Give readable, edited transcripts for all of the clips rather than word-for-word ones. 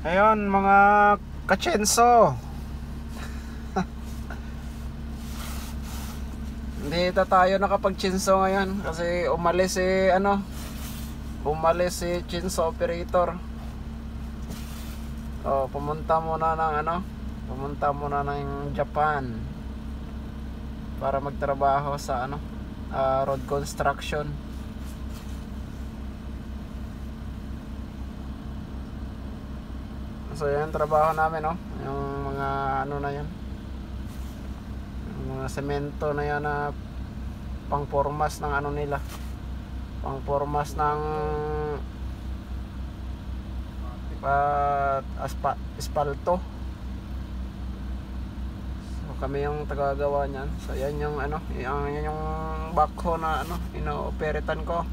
Ayun mga kachenso, hindi tayo nakapag-chinso ngayon kasi umalis si chinso operator. Pumunta muna ng Japan para magtrabaho sa road construction. So yan trabaho namin, yung mga na yan, yung mga semento na yan na pangpormas ng nila, pangpormas ng espalto. So kami yung tagagawa niyan. So yan yung yan yung backhoe na ino-operetan ko.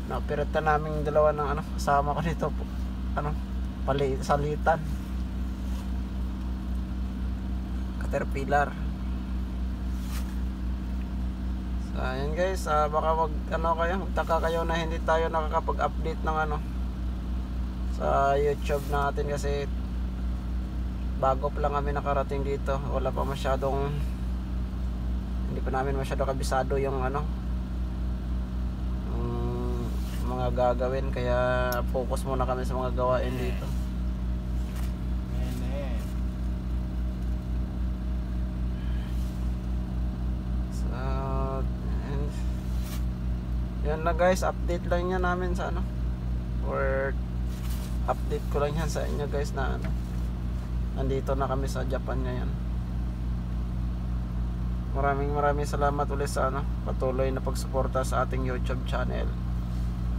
Na-operetan naming dalawa ng kasama ko dito salitan Caterpillar. So ayan guys, baka magtaka kayo na hindi tayo nakakapag-update ng sa YouTube natin kasi bago pa lang kami nakarating dito. Hindi pa namin masyado kabisado yung mga gagawin, kaya focus muna kami sa mga gawain dito. So yan na guys, update lang yan namin sa or update ko lang yan sa inyo guys na nandito na kami sa Japan ngayon. Maraming salamat ulit sa patuloy na pagsuporta sa ating YouTube channel.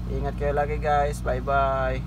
Ingat kayo lagi guys. Bye bye.